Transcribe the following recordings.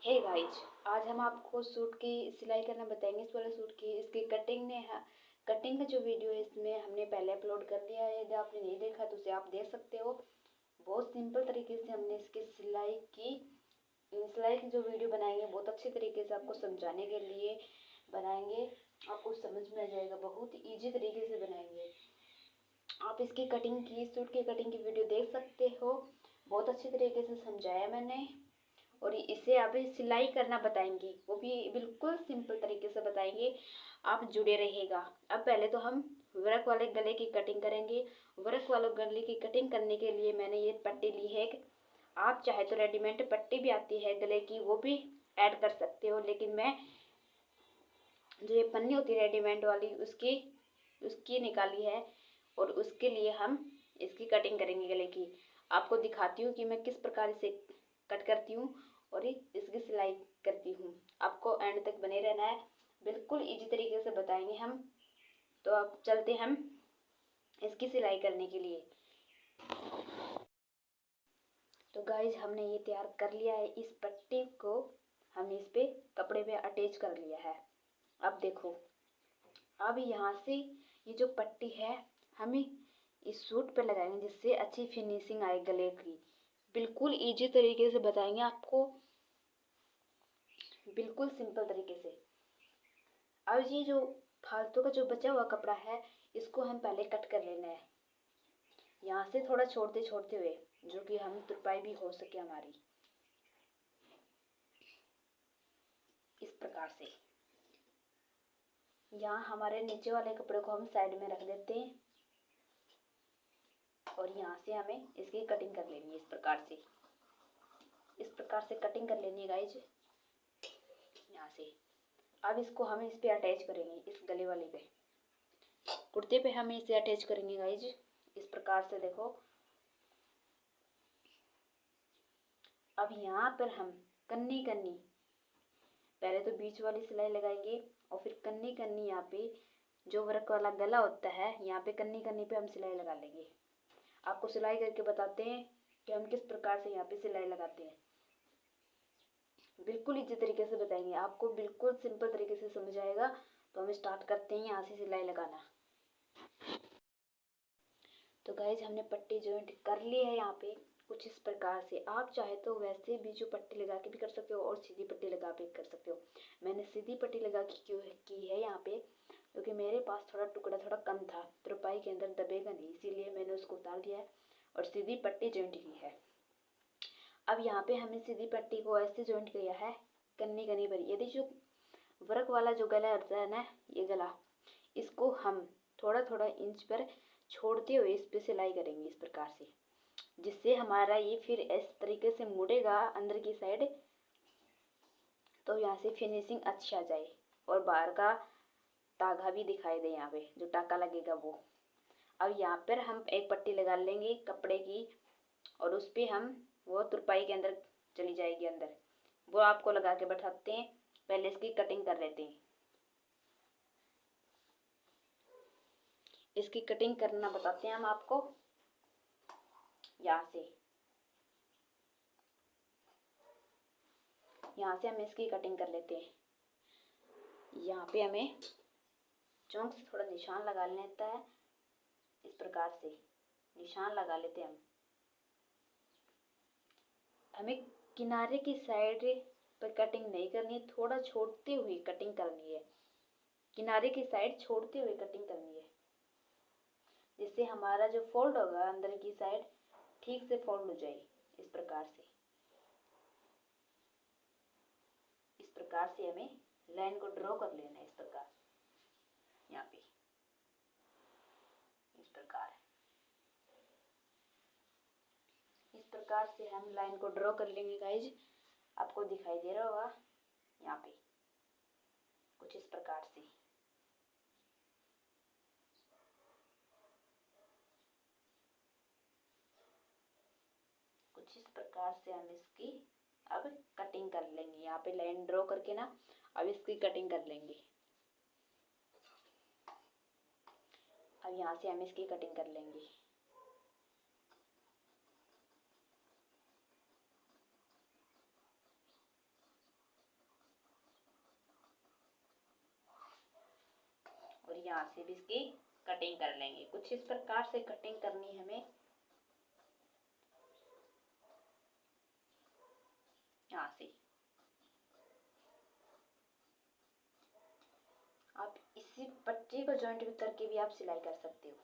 Hey guys, आज हम आपको सूट की सिलाई करना बताएंगे। इस वाले सूट की इसकी कटिंग का जो वीडियो है इसमें हमने पहले अपलोड कर दिया है। यदि आपने नहीं देखा तो उसे आप देख सकते हो। बहुत सिंपल तरीके से हमने इसकी सिलाई की जो वीडियो बनाएंगे बहुत अच्छे तरीके से आपको समझाने के लिए बनाएंगे। आपको समझ में आ जाएगा, बहुत ईजी तरीके से बनाएंगे। आप इसकी सूट की कटिंग की वीडियो देख सकते हो। बहुत अच्छे तरीके से समझाया मैंने। और इसे अभी सिलाई करना बताएंगे, वो भी बिल्कुल सिंपल तरीके से बताएंगे। आप जुड़े रहेगा। अब पहले तो हम वर्क वाले गले की कटिंग करेंगे। वर्क वाले गले की कटिंग करने के लिए मैंने ये पट्टी ली है। आप चाहे तो रेडीमेड पट्टी भी आती है गले की, वो भी ऐड कर सकते हो, लेकिन मैं जो ये पन्नी होती है रेडीमेड वाली उसकी उसकी निकाली है। और उसके लिए हम इसकी कटिंग करेंगे गले की। आपको दिखाती हूँ कि मैं किस प्रकार से कट करती हूँ और इसकी सिलाई करती हूँ। आपको एंड तक बने रहना है, बिल्कुल इजी तरीके से बताएंगे हम। तो अब चलते हम इसकी सिलाई करने के लिए। तो गाइज, हमने ये तैयार कर लिया है। इस पट्टी को हमने इस पे कपड़े पे अटैच कर लिया है। अब देखो, अब यहाँ से ये जो पट्टी है हमें इस सूट पे लगाएंगे, जिससे अच्छी फिनिशिंग आए गले की। बिल्कुल इजी तरीके से बताएंगे आपको, बिल्कुल सिंपल तरीके से। अब ये जो फालतू का जो बचा हुआ कपड़ा है इसको हम पहले कट कर लेना है, यहाँ से थोड़ा छोड़ते छोड़ते हुए, जो कि हम तुरपाई भी हो सके हमारी। इस प्रकार से यहाँ हमारे नीचे वाले कपड़े को हम साइड में रख देते हैं और यहाँ से हमें इसकी कटिंग कर लेनी है। इस प्रकार से कटिंग कर लेनी है गाइज, यहाँ से। अब इसको हम इस पे अटैच करेंगे, इस गले वाले पे, कुर्ते पे हम इसे अटैच करेंगे गाइज। इस प्रकार से देखो। अब यहाँ पर हम कन्नी पहले तो बीच वाली सिलाई लगाएंगे और फिर कन्नी यहाँ पे जो वर्क वाला गला होता है यहाँ पे कन्नी पे हम सिलाई लगा लेंगे। आपको सिलाई करके बताते हैं कि हम किस प्रकार से यहाँ पे सिलाई लगाते हैं। बिल्कुल इसी तरीके से बताएंगे आपको, बिल्कुल सिंपल तरीके से समझ आएगा। तो हम स्टार्ट करते हैं यहाँ से सिलाई लगाना। तो गाइज, हमने पट्टी जॉइंट कर ली है यहाँ पे कुछ इस प्रकार से। आप चाहे तो वैसे भी जो पट्टी लगा के भी कर सकते हो और सीधी पट्टी लगा के कर सकते हो। मैंने सीधी पट्टी लगा के की है यहाँ पे, क्योंकि मेरे पास थोड़ा टुकड़ा थोड़ा कम था, तुरपाई के अंदर दबेगा नहीं, इसीलिए मैंने उसको उतार दिया है और सीधी पट्टी जॉइंट की है। अब यहाँ पे हमने सीधी पट्टी को ऐसे जॉइंट किया है कन्नी पर। यदि जो वर्क वाला जो गला होता है ना, ये गला, इसको हम थोड़ा थोड़ा इंच पर छोड़ते हुए इस पे सिलाई करेंगे इस प्रकार से, जिससे हमारा ये फिर इस तरीके से मुड़ेगा अंदर की साइड, तो यहाँ से फिनिशिंग अच्छी आ जाए और बाहर का धागा भी दिखाई दे, यहाँ पे जो टाका लगेगा वो। अब यहाँ पर हम एक पट्टी लगा लेंगे कपड़े की और उस पर हम वो तुरपाई के अंदर चली जाएगी अंदर, वो आपको लगा के बैठाते हैं। पहले इसकी कटिंग कर लेते हैं। इसकी कटिंग करना बताते हैं हम आपको। यहाँ से हम इसकी कटिंग कर लेते हैं। यहाँ पे हमें चौक से थोड़ा निशान लगा लेता है, इस प्रकार से निशान लगा लेते हैं हम। हमें किनारे की साइड पर कटिंग नहीं करनी है, थोड़ा छोड़ते हुए कटिंग करनी है। किनारे की साइड छोड़ते हुए कटिंग करनी है, जिससे हमारा जो फोल्ड होगा अंदर की साइड ठीक से फोल्ड हो जाए। इस प्रकार से हमें लाइन को ड्रॉ कर लेना है। इस प्रकार यहाँ पे इस प्रकार से हम लाइन को ड्रॉ कर लेंगे गाइज। आपको दिखाई दे रहा होगा यहाँ पे कुछ इस प्रकार से। कुछ इस प्रकार से हम इसकी अब कटिंग कर लेंगे। यहाँ पे लाइन ड्रॉ करके ना अब इसकी कटिंग कर लेंगे। अब यहाँ से हम इसकी कटिंग कर लेंगे। यहाँ से भी इसकी कटिंग कर लेंगे। कुछ इस प्रकार से कटिंग करनी है हमें। यहाँ से आप इसी पट्टी को जॉइंट करके भी आप सिलाई कर सकते हो।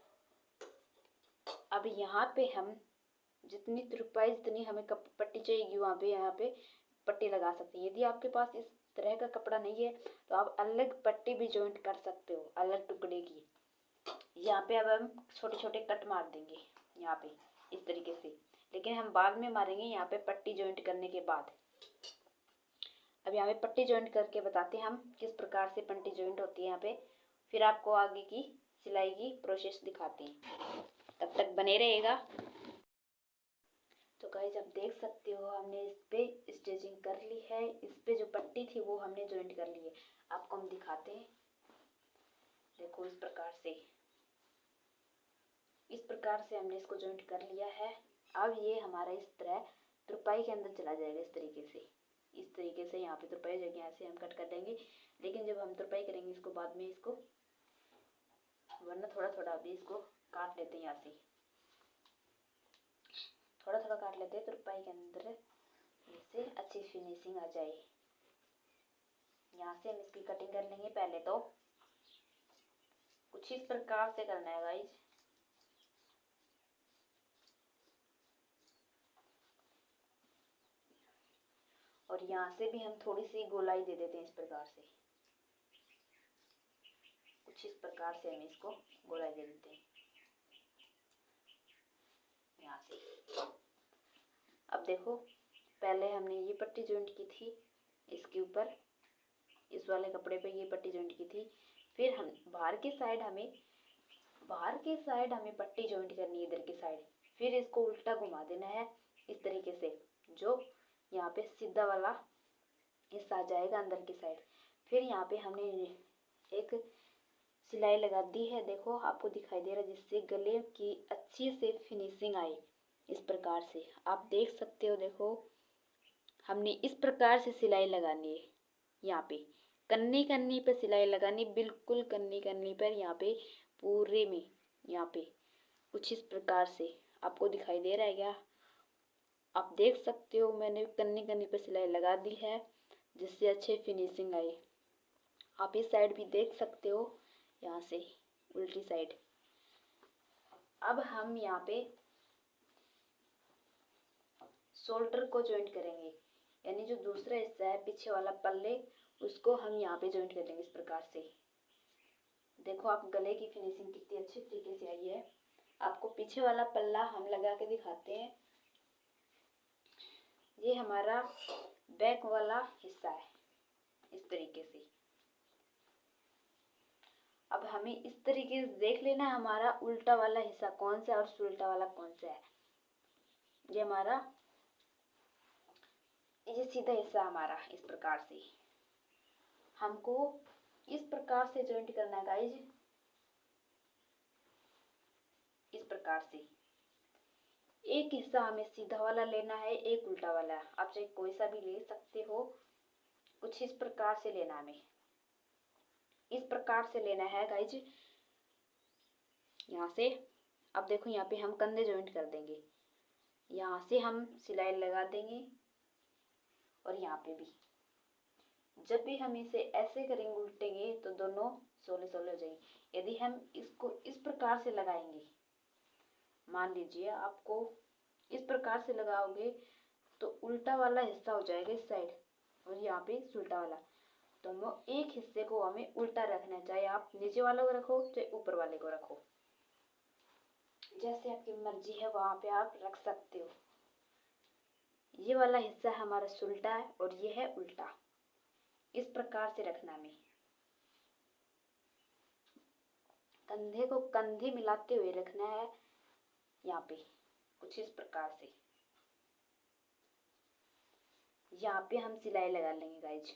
अब यहाँ पे हम जितनी तुरपाई जितनी हमें पट्टी चाहिए वहाँ पे यहाँ पे पट्टी लगा सकते हैं। यदि आपके पास इस तरह का कपड़ा नहीं है तो आप अलग पट्टी भी जॉइंट कर सकते हो, अलग टुकड़े की। यहाँ पे अब हम छोटे छोटे कट मार देंगे यहाँ पे इस तरीके से, लेकिन हम बाद में मारेंगे यहाँ पे पट्टी जॉइंट करने के बाद। अब यहाँ पे पट्टी जॉइंट करके बताते हैं हम किस प्रकार से पट्टी जॉइंट होती है यहाँ पे, फिर आपको आगे की सिलाई की प्रोसेस दिखाते हैं। तब तक बने रहेगा। तो गाइस आप देख सकते हो हमने इस पे स्टिचिंग कर ली है। इस पे जो पट्टी थी वो हमने जॉइंट कर ली है। आपको हम दिखाते हैं। देखो इस प्रकार से हमने इसको जॉइंट कर लिया है। अब ये हमारा इस तरह तुरपाई के अंदर चला जाएगा। इस तरीके से यहाँ पे तुरपाई जगह यहाँ से हम कट कर देंगे। लेकिन जब हम तुरपाई करेंगे इसको बाद में इसको, वरना थोड़ा थोड़ा अभी इसको काट लेते हैं। यहाँ से थोड़ा थोड़ा काट लेते हैं तुरपाई के अंदर, जिससे अच्छी फिनिशिंग आ जाए। यहाँ से हम इसकी कटिंग कर लेंगे। पहले तो कुछ इस प्रकार से करना है गाइज। और यहाँ से भी हम थोड़ी सी गोलाई दे देते हैं इस प्रकार से। कुछ इस प्रकार से हम इसको गोलाई दे देते हैं यहाँ से। अब देखो पहले हमने ये पट्टी जॉइंट की थी इसके ऊपर, इस वाले कपड़े पे ये पट्टी जॉइंट की थी। फिर हम बाहर के साइड हमें पट्टी जॉइंट करनी है इधर की साइड। फिर इसको उल्टा घुमा देना है इस तरीके से, जो यहाँ पे सीधा वाला हिस्सा आ जाएगा अंदर की साइड। फिर यहाँ पे हमने एक सिलाई लगा दी है। देखो आपको दिखाई दे रहा है, जिससे गले की अच्छी से फिनिशिंग आए। इस प्रकार से आप देख सकते हो। देखो हमने इस प्रकार से सिलाई लगानी है। यहाँ पे कन्नी पे सिलाई लगानी, बिल्कुल कन्नी पर यहाँ पे पूरे में। यहाँ पे कुछ इस प्रकार से आपको दिखाई दे रहा है क्या? आप देख सकते हो मैंने कन्नी पे सिलाई लगा दी है, जिससे अच्छे फिनिशिंग आई। आप इस साइड भी देख सकते हो, यहाँ से उल्टी साइड। अब हम यहाँ पे शोल्डर को जॉइंट करेंगे, यानी जो दूसरा हिस्सा है पीछे वाला पल्ले, उसको हम यहाँ पे जॉइंट कर लेंगे इस प्रकार से। देखो आप गले की फिनिशिंग कितनी अच्छी तरीके से आई है। आपको पीछे वाला पल्ला हम लगा के दिखाते हैं। ये हमारा बैक वाला हिस्सा है इस तरीके से। अब हमें इस तरीके से देख लेना है हमारा उल्टा वाला हिस्सा कौन सा है और उल्टा वाला कौन सा है। ये हमारा ये सीधा हिस्सा हमारा इस प्रकार से हमको इस प्रकार से जॉइंट करना है गाइज। इस प्रकार से एक हिस्सा हमें सीधा वाला लेना है, एक उल्टा वाला। आप चाहे कोई सा भी ले सकते हो। कुछ इस प्रकार से लेना हमें, इस प्रकार से लेना है गाइज। यहाँ से अब देखो यहाँ पे हम कंधे जॉइंट कर देंगे। यहाँ से हम सिलाई लगा देंगे और यहाँ पे भी। जब भी हम इसे ऐसे करेंगे उल्टेंगे तो दोनों सोले सोले हो जाएंगे। यदि हम इसको इस प्रकार से लगाएंगे, मान लीजिए आपको इस प्रकार से लगाओगे तो उल्टा वाला हिस्सा हो जाएगा इस साइड और यहाँ पे उल्टा वाला। तो हम एक हिस्से को हमें उल्टा रखना है, चाहे आप नीचे वाले को रखो चाहे ऊपर वाले को रखो, जैसे आपकी मर्जी है वहां पे आप रख सकते हो। ये वाला हिस्सा हमारा उल्टा है और ये है उल्टा। इस प्रकार से रखना हमें, कंधे को कंधे मिलाते हुए रखना है। यहाँ पे कुछ इस प्रकार से यहाँ पे हम सिलाई लगा लेंगे गाइज।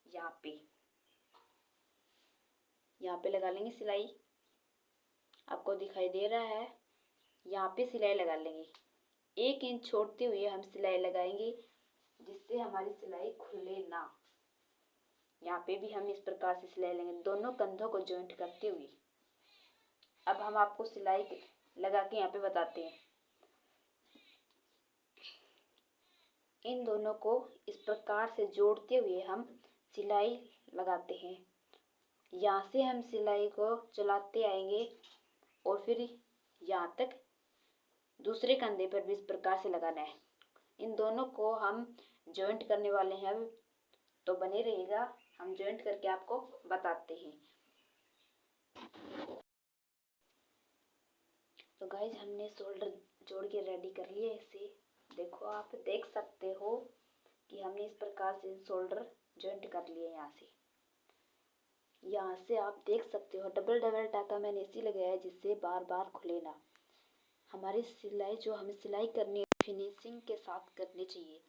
यहाँ पे लगा लेंगे सिलाई। आपको दिखाई दे रहा है, यहाँ पे सिलाई लगा लेंगे। 1 इंच छोड़ते हुए हम सिलाई लगाएंगे, जिससे हमारी सिलाई खुले ना। यहाँ पे भी हम इस प्रकार से सिलाई लेंगे दोनों कंधों को जॉइंट करते हुए। अब हम आपको सिलाई लगा के यहाँ पे बताते हैं। इन दोनों को इस प्रकार से जोड़ते हुए हम सिलाई लगाते हैं। यहाँ से हम सिलाई को चलाते आएंगे और फिर यहाँ तक दूसरे कंधे पर भी इस प्रकार से लगाना है। इन दोनों को हम जॉइंट करने वाले हैं। अब तो बने रहेगा, हम जॉइंट करके आपको बताते हैं। तो गाइज हमने शोल्डर जोड़ के रेडी कर लिए इसे। देखो आप देख सकते हो कि हमने इस प्रकार से शोल्डर जॉइंट कर लिए। यहाँ से आप देख सकते हो डबल डबल टाका मैंने इसी लगाया है जिससे बार बार खुले ना। हमारी सिलाई जो हमें सिलाई करनी है फिनिशिंग के साथ करनी चाहिए।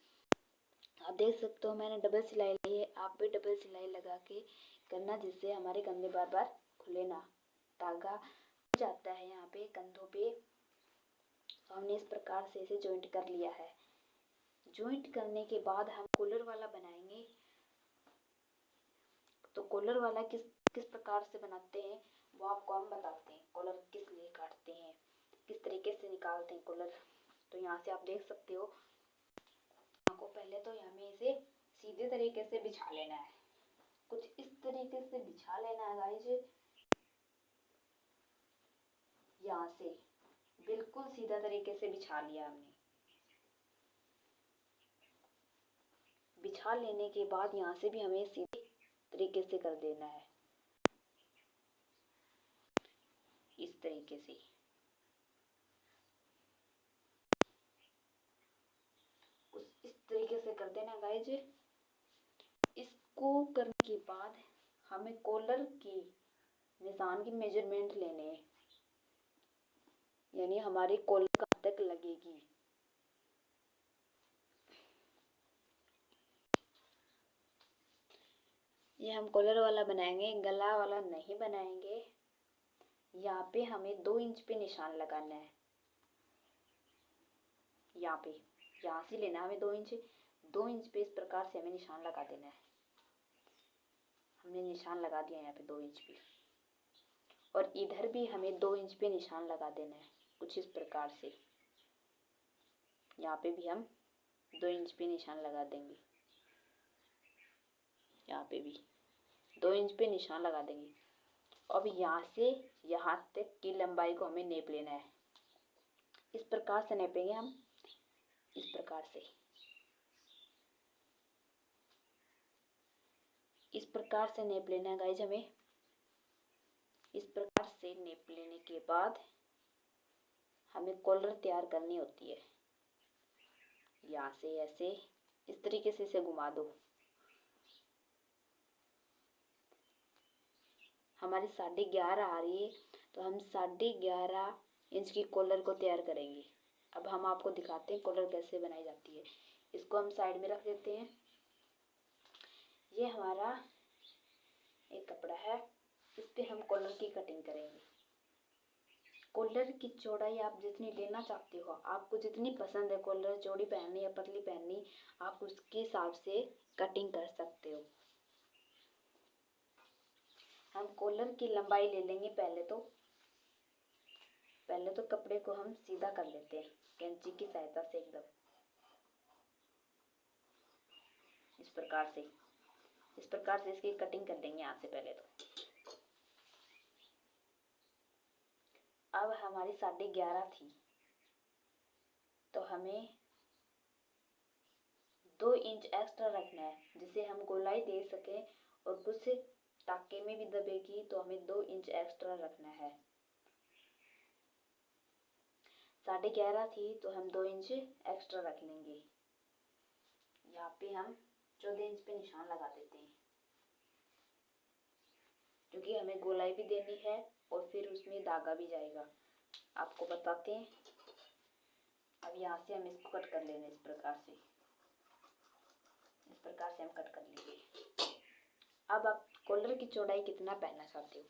आप देख सकते हो मैंने डबल सिलाई ली है, आप भी डबल सिलाई लगा के करना जिससे हमारे कंधे बार बार खुले ना। धागा जाता है यहाँ पे कंधों पे। तो हमने इस प्रकार से इसे जॉइंट कर लिया है। जॉइंट करने के बाद हम कॉलर वाला बनाएंगे। तो कॉलर वाला किस प्रकार से बनाते हैं वो आपको हम बताते हैं। कॉलर किस लिए काटते हैं, किस तरीके से निकालते हैं कॉलर। तो यहाँ से आप देख सकते हो आपको पहले तो हमें इसे सीधे तरीके से बिछा लेना है। कुछ इस तरीके से बिछा लेना है गाइज। यहाँ से बिल्कुल सीधा तरीके से बिछा लिया हमने। बिछा लेने के बाद यहाँ से भी हमें सीधे तरीके से कर देना है, इस तरीके से। इस तरीके से कर देना गाइज। इसको करने के बाद हमें कॉलर की निशान की मेजरमेंट लेने हैं, यानी हमारी कॉलर कहाँ तक लगेगी। ये हम कॉलर वाला बनाएंगे, गला वाला नहीं बनाएंगे। यहाँ पे हमें 2 इंच पे निशान लगाना है। यहाँ पे यहाँ से लेना हमें 2 इंच पे इस प्रकार से हमें निशान लगा देना है। हमने निशान लगा दिया यहाँ पे 2 इंच पे। और इधर भी हमें 2 इंच पे निशान लगा देना है कुछ इस प्रकार से। यहाँ पे भी हम 2 इंच पे निशान लगा देंगे। यहाँ पे भी 2 इंच पे निशान लगा देंगे। अब यहाँ से यहाँ तक की लंबाई को हमें नेप लेना है। इस प्रकार से नेपेंगे हम, इस प्रकार से। इस प्रकार से नेप लेना है गाइज हमें। इस प्रकार से नेप लेने के बाद हमें कॉलर तैयार करनी होती है। यहाँ से ऐसे इस तरीके से इसे घुमा दो। हमारी 11.5 आ रही है तो हम 11.5 इंच की कॉलर को तैयार करेंगे। अब हम आपको दिखाते हैं कॉलर कैसे बनाई जाती है। इसको हम साइड में रख देते हैं। ये हमारा एक कपड़ा है, इस पे हम कॉलर की कटिंग करेंगे। कॉलर की चौड़ाई आप जितनी लेना चाहते हो, आपको जितनी पसंद है कॉलर चौड़ी पहननी या पतली पहननी, आप उसके हिसाब से कटिंग कर सकते हो। हम कॉलर की लंबाई ले लेंगे। पहले तो कपड़े को हम सीधा कर लेते हैं कैंची की सहायता से, एकदम इस प्रकार से इसकी कटिंग कर लेंगे यहाँ से पहले तो। अब हमारी 11.5 थी तो हमें 2 इंच एक्स्ट्रा रखना है जिसे हम गोलाई दे सके और कुछ टाके में भी दबेगी तो हमें 2 इंच एक्स्ट्रा रखना है। 11.5 थी तो हम 2 इंच एक्स्ट्रा रख लेंगे। यहाँ पे हम 14 इंच पे निशान लगा देते हैं क्योंकि हमें गोलाई भी देनी है और फिर उसमें धागा भी जाएगा। आपको बताते हैं। अब यहाँ से हम इसको कट कर लेंगे इस प्रकार से हम कट कर लेंगे। अब आप कॉलर की चौड़ाई कितना पहनना चाहते हो।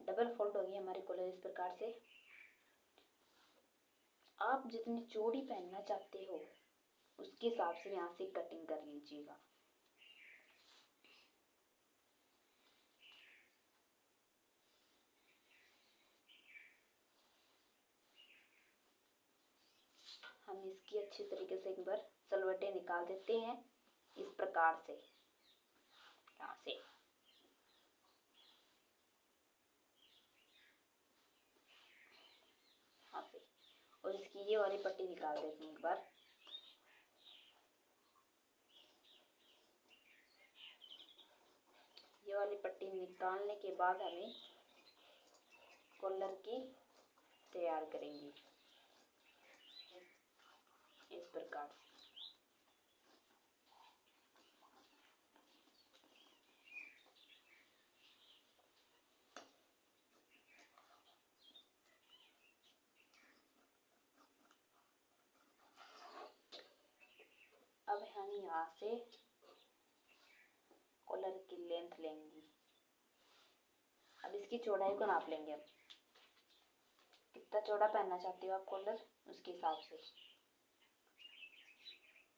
डबल फोल्ड होगी हमारी कॉलर इस प्रकार से। आप जितनी चौड़ी पहनना चाहते हो उसके हिसाब से यहाँ से कटिंग कर लीजिएगा। हम इसकी अच्छी तरीके से एक बार सलवटें निकाल देते हैं इस प्रकार से यहाँ से। यहाँ से और इसकी ये वाली पट्टी निकाल देते हैं एक बार। ये वाली पट्टी निकालने के बाद हमें कॉलर की तैयार करेंगे इस प्रकार से। अब हम यहाँ से कॉलर की लेंथ लेंगे। अब इसकी चौड़ाई को नाप लेंगे। अब कितना चौड़ा पहनना चाहती हो आप कॉलर, उसके हिसाब से।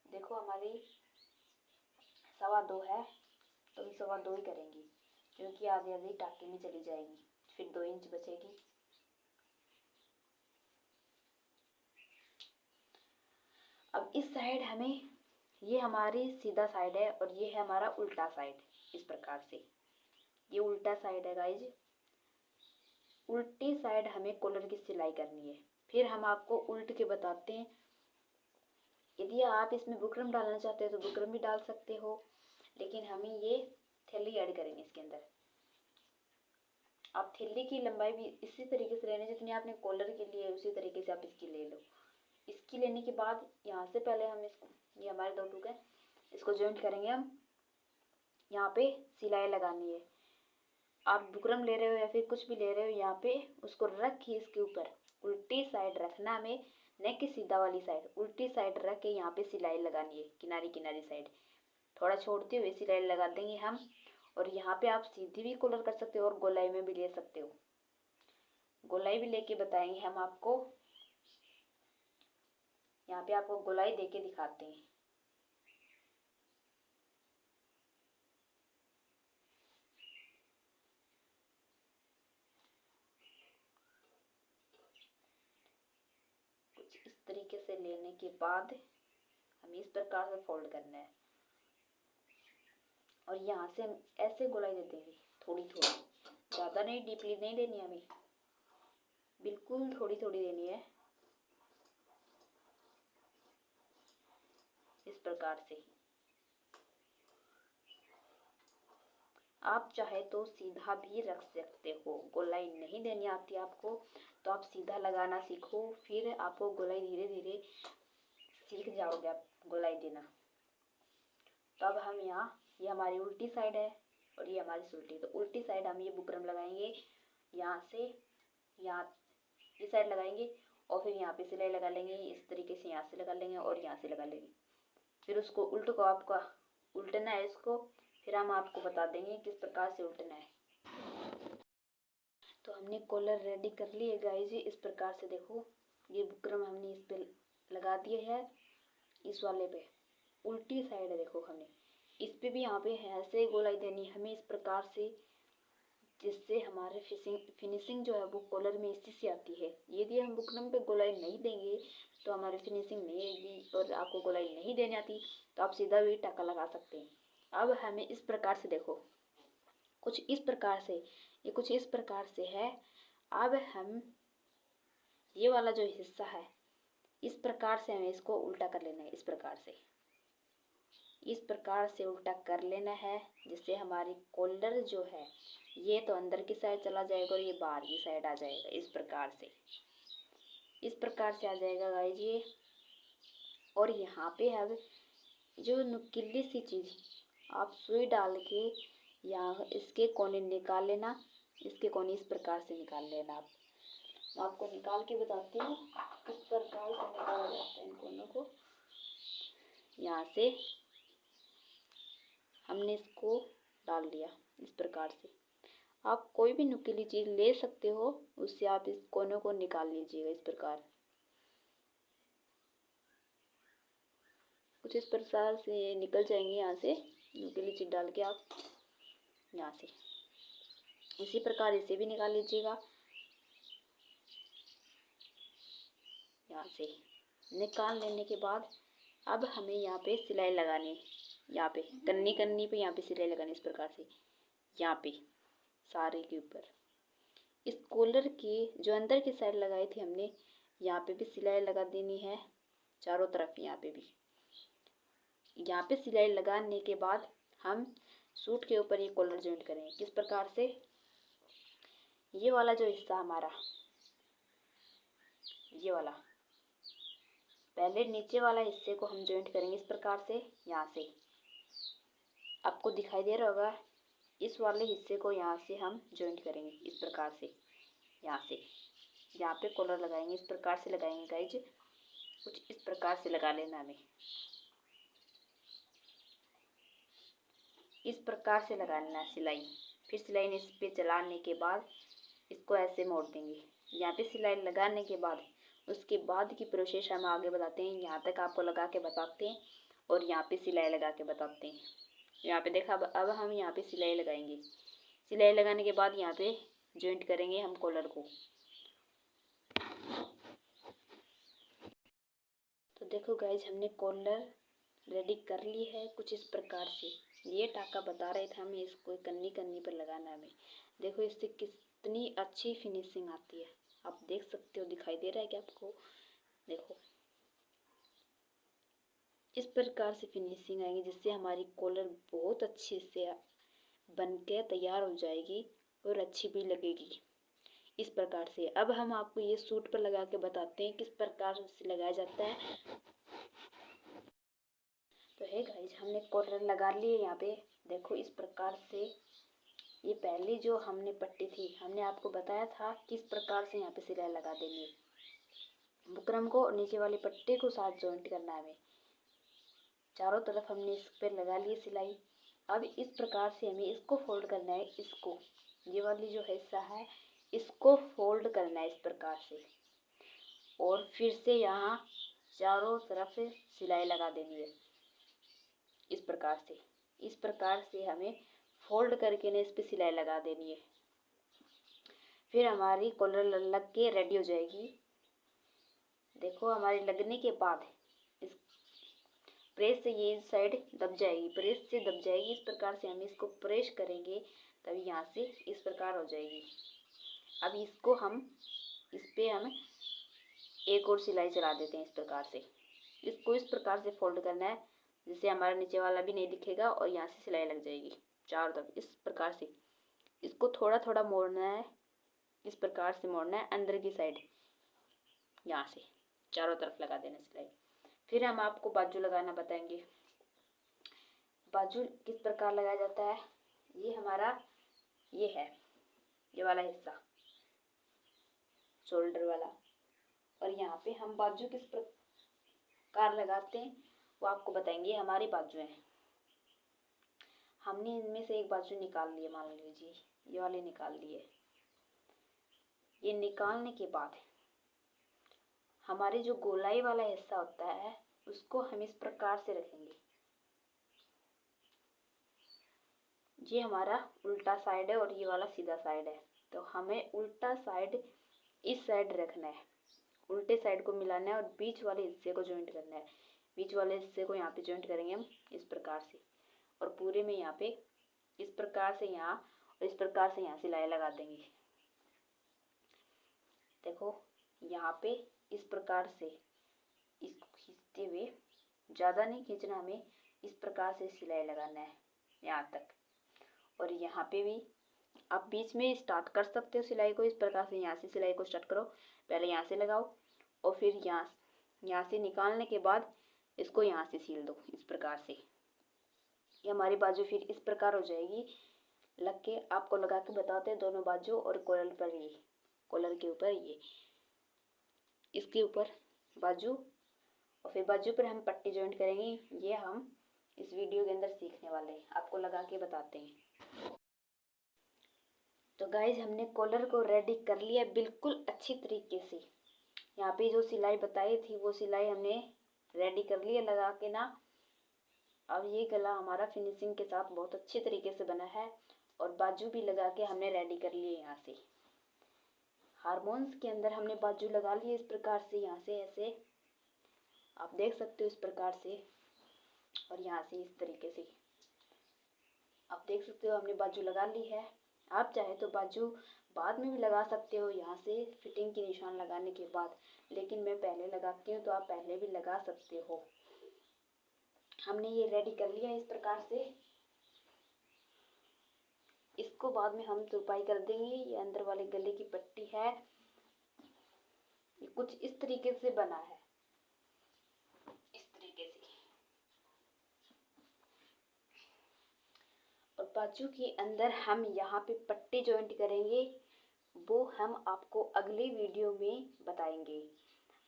देखो हमारी 2.25 है तो हम 2.25 ही करेंगे, क्योंकि आधी आधी टाँके में चली जाएगी, फिर 2 इंच बचेगी। अब इस साइड हमें, ये हमारी सीधा साइड है और ये है हमारा उल्टा साइड। इस प्रकार से ये उल्टा साइड है गाइज। उल्टी साइड हमें कॉलर की सिलाई करनी है। फिर हम आपको उल्ट के बताते हैं। यदि आप इसमें बुकरम डालना चाहते हो तो बुकरम भी डाल सकते हो, लेकिन हमें ये थैली ऐड करेंगे इसके अंदर। आप थैली की लंबाई भी इसी तरीके से लेना, जितनी आपने कॉलर के लिए उसी तरीके से आप इसकी ले लो। इसकी लेने के बाद यहाँ से पहले हम इसको, ये हमारे 2 टुक है, इसको जॉइंट करेंगे हम। यहाँ पे सिलाई लगानी है। आप बुकरम ले रहे हो या फिर कुछ भी ले रहे हो, यहाँ पे उसको रख के इसके ऊपर उल्टी साइड रखना हमें, न कि सीधा वाली साइड। उल्टी साइड रख के यहाँ पे सिलाई लगानी है, किनारी किनारी साइड थोड़ा छोड़ते हुए सिलाई लगा देंगे हम। और यहाँ पे आप सीधी भी कॉलर कर सकते हो और गोलाई में भी ले सकते हो। गोलाई भी लेके बताएंगे हम आपको। यहाँ पे आपको गोलाई देके दिखाते हैं। कुछ इस तरीके से लेने के बाद हमें इस प्रकार से फोल्ड करना है और यहाँ से हम ऐसे गोलाई दे देंगे, थोड़ी थोड़ी, ज़्यादा नहीं, डीपली नहीं देनी हमें, बिल्कुल थोड़ी थोड़ी देनी है इस प्रकार से। आप चाहे तो सीधा भी रख सकते हो। गोलाई नहीं देनी आती आपको तो आप सीधा लगाना सीखो, फिर आपको गोलाई धीरे धीरे सीख जाओगे आप गोलाई देना। तो अब हम यहाँ, ये हमारी उल्टी साइड है और ये हमारी सुल्टी। तो उल्टी साइड हम ये बुकरम लगाएंगे, यहाँ से यहाँ इस साइड लगाएंगे और फिर यहाँ पे सिलाई लगा लेंगे। इस तरीके से यहाँ से लगा लेंगे और यहाँ से लगा लेंगे। फिर उसको उल्ट को आपका उल्टना है इसको, फिर हम आपको बता देंगे किस प्रकार से उल्टना है। तो हमने कॉलर रेडी कर ली है गाइस। इस प्रकार से देखो, ये बुकरम हमने इस पे लगा दिए है, इस वाले पे उल्टी साइड है। देखो हमने इस पे भी यहाँ पे है ऐसे गोलाई देनी है हमें इस प्रकार से, जिससे हमारे फिनिशिंग जो है वो कॉलर में इसी से आती है। यदि हम बुकरम पे गोलाई नहीं देंगे तो हमारी फिनिशिंग नहीं आएगी, और आपको गोलाई नहीं देनी आती तो आप सीधा भी टाका लगा सकते हैं। अब हमें इस प्रकार से देखो, कुछ इस प्रकार से, ये कुछ इस प्रकार से है। अब हम ये वाला जो हिस्सा है इस प्रकार से हमें इसको उल्टा कर लेना है। इस प्रकार से, इस प्रकार से उल्टा कर लेना है, जिससे हमारी कॉलर जो है ये तो अंदर की साइड चला जाएगा और ये बाहर की साइड आ जाएगा। इस प्रकार से, इस प्रकार से आ जाएगा गाइस ये। और यहाँ पे अब जो नुकीली सी चीज़ आप सुई डाल के यहाँ इसके कोने निकाल लेना। इसके कोने इस प्रकार से निकाल लेना। आप, मैं आपको निकाल के बताती हूँ किस प्रकार से निकाला जाता है इन कोनों को। यहाँ से हमने इसको डाल दिया इस प्रकार से। आप कोई भी नुकीली चीज़ ले सकते हो, उससे आप इस कोनों को निकाल लीजिएगा इस प्रकार। कुछ इस प्रकार से निकल जाएंगे यहाँ से। ग्लू डाल के आप यहाँ से इसी प्रकार इसे भी निकाल लीजिएगा। यहाँ से निकाल लेने के बाद अब हमें यहाँ पे सिलाई लगानी है। यहाँ पे कन्नी पे यहाँ पे सिलाई लगानी इस प्रकार से, यहाँ पे सारे के ऊपर। इस कॉलर की जो अंदर की साइड लगाई थी हमने, यहाँ पे भी सिलाई लगा देनी है चारों तरफ। यहाँ पे भी, यहाँ पे सिलाई लगाने के बाद हम सूट के ऊपर ये कॉलर जॉइंट करेंगे। किस प्रकार से, ये वाला जो हिस्सा हमारा, ये वाला पहले नीचे वाला हिस्से को हम जॉइंट करेंगे इस प्रकार से। यहाँ से आपको दिखाई दे रहा होगा, इस वाले हिस्से को यहाँ से हम जॉइंट करेंगे इस प्रकार से। यहाँ से यहाँ पे कॉलर लगाएंगे, इस प्रकार से लगाएंगे गाइज, कुछ इस प्रकार से लगा लेना हमें। इस प्रकार से लगा लेना सिलाई। फिर सिलाई इस पे चलाने के बाद इसको ऐसे मोड़ देंगे। यहाँ पे सिलाई लगाने के बाद उसके बाद की प्रोसेस हम आगे बताते हैं। यहाँ तक आपको लगा के बताते हैं और यहाँ पे सिलाई लगा के बताते हैं। यहाँ पे देखा, अब हम यहाँ पे सिलाई लगाएंगे। सिलाई लगाने के बाद यहाँ पे जॉइंट करेंगे हम कॉलर को। तो देखो गाइज, हमने कॉलर रेडी कर ली है कुछ इस प्रकार से। ये टाका बता रहे थे हमें इसको कन्नी पर लगाना है हमें। देखो इससे कितनी अच्छी फिनिशिंग आती है, आप देख सकते हो। दिखाई दे रहा है क्या आपको? देखो इस प्रकार से फिनिशिंग आएगी, जिससे हमारी कॉलर बहुत अच्छे से बन के तैयार हो जाएगी और अच्छी भी लगेगी। इस प्रकार से अब हम आपको ये सूट पर लगा के बताते हैं किस प्रकार से लगाया जाता है। तो है गाइज, हमने कॉलर लगा लिए यहाँ पे। देखो इस प्रकार से, ये पहले जो हमने पट्टी थी, हमने आपको बताया था किस प्रकार से यहाँ पे सिलाई लगा देनी है। बुकरम को और नीचे वाली पट्टी को साथ जॉइंट करना है हमें। चारों तरफ हमने इस पर लगा ली सिलाई। अब इस प्रकार से हमें इसको फोल्ड करना है। इसको, ये वाली जो हिस्सा है, इसको फोल्ड करना है इस प्रकार से, और फिर से यहाँ चारों तरफ सिलाई लगा देनी है इस प्रकार से। इस प्रकार से हमें फोल्ड करके ना इस पर सिलाई लगा देनी है। फिर हमारी कॉलर लग के रेडी हो जाएगी। देखो हमारी लगने के बाद इस प्रेस से ये साइड दब जाएगी, प्रेस से दब जाएगी। इस प्रकार से हम इसको प्रेस करेंगे तभी यहाँ से इस प्रकार हो जाएगी। अब इसको हम, इस पे हम एक और सिलाई चला देते हैं इस प्रकार से। इसको इस प्रकार से फोल्ड करना है जिससे हमारा नीचे वाला भी नहीं दिखेगा और यहाँ से सिलाई लग जाएगी चारों तरफ। इस प्रकार से इसको थोड़ा थोड़ा मोड़ना है, इस प्रकार से मोड़ना है अंदर की साइड, यहाँ से चारों तरफ लगा देना सिलाई। फिर हम आपको बाजू लगाना बताएंगे। बाजू किस प्रकार लगाया जाता है, ये हमारा ये है, ये वाला हिस्सा शोल्डर वाला, और यहाँ पे हम बाजू किस प्रकार लगाते हैं वो आपको बताएंगे। हमारी बाजू हैं, हमने इनमें से एक बाजू निकाल लिए, मान लीजिए ये वाले निकाल लिए। ये निकालने के बाद हमारे जो गोलाई वाला हिस्सा होता है उसको हम इस प्रकार से रखेंगे। ये हमारा उल्टा साइड है और ये वाला सीधा साइड है, तो हमें उल्टा साइड इस साइड रखना है, उल्टे साइड को मिलाना है और बीच वाले हिस्से को जॉइंट करना है। बीच वाले हिस्से को यहाँ पे जॉइंट करेंगे हम इस प्रकार से, और पूरे में यहाँ पे इस प्रकार से यहाँ और इस प्रकार से यहाँ सिलाई लगा देंगे। देखो यहाँ पे इस प्रकार से इसको खींचते हुए, ज़्यादा नहीं खींचना, हमें इस प्रकार से सिलाई लगाना है यहाँ तक। और यहाँ पे भी आप बीच में स्टार्ट कर सकते हो सिलाई को, इस प्रकार से यहाँ से सिलाई को स्टार्ट करो। पहले यहाँ से लगाओ और फिर यहाँ से निकालने के बाद इसको यहाँ से सील दो इस प्रकार से। ये हमारी बाजू फिर इस प्रकार हो जाएगी लग के। आपको लगा के बताते हैं दोनों बाजू, और कॉलर पर ये, कॉलर के ऊपर ये, इसके ऊपर बाजू, और फिर बाजू पर हम पट्टी जॉइंट करेंगे। ये हम इस वीडियो के अंदर सीखने वाले हैं, आपको लगा के बताते हैं। तो गाइज, हमने कॉलर को रेडी कर लिया बिल्कुल अच्छी तरीके से। यहाँ पे जो सिलाई बताई थी वो सिलाई हमने रेडी कर ली है लगा के ना। अब ये गला हमारा फिनिशिंग के साथ बहुत अच्छे तरीके से बना है और बाजू भी लगा के हमने रेडी कर लिए। यहाँ से हारमोन्स के अंदर हमने बाजू लगा लिए इस प्रकार से, यहाँ से ऐसे आप देख सकते हो इस प्रकार से, और यहाँ से इस तरीके से आप देख सकते हो हमने बाजू लगा ली है। आप चाहे तो बाजू बाद में भी लगा सकते हो, यहाँ से फिटिंग के निशान लगाने के बाद, लेकिन मैं पहले लगाती हूँ तो आप पहले भी लगा सकते हो। हमने ये रेडी कर लिया इस प्रकार से। इसको बाद में हम तुरपाई कर देंगे। ये अंदर वाले गले की पट्टी है, ये कुछ इस तरीके से बना है, इस तरीके से। और बाजू के अंदर हम यहाँ पे पट्टी जॉइंट करेंगे, वो हम आपको अगले वीडियो में बताएंगे।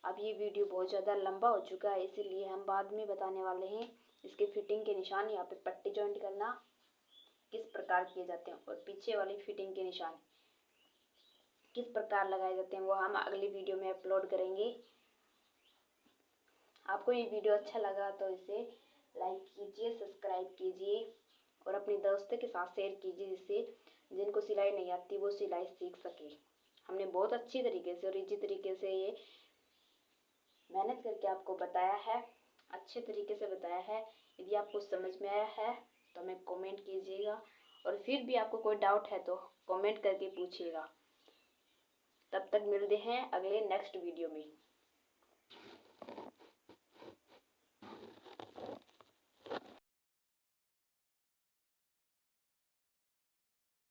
अब ये वीडियो बहुत ज़्यादा लंबा हो चुका है, इसीलिए हम बाद में बताने वाले हैं इसके फिटिंग के निशान। यहाँ पे पट्टी जॉइंट करना किस प्रकार किए जाते हैं और पीछे वाली फिटिंग के निशान किस प्रकार लगाए जाते हैं, वो हम अगली वीडियो में अपलोड करेंगे। आपको ये वीडियो अच्छा लगा तो इसे लाइक कीजिए, सब्सक्राइब कीजिए और अपने दोस्तों के साथ शेयर कीजिए, जिससे जिनको सिलाई नहीं आती वो सिलाई सीख सके। हमने बहुत अच्छी तरीके से और इजी तरीके से ये मेहनत करके आपको बताया है, अच्छे तरीके से बताया है। यदि आपको समझ में आया है तो हमें कमेंट कीजिएगा, और फिर भी आपको कोई डाउट है तो कमेंट करके पूछिएगा। तब तक मिलते हैं अगले नेक्स्ट वीडियो में।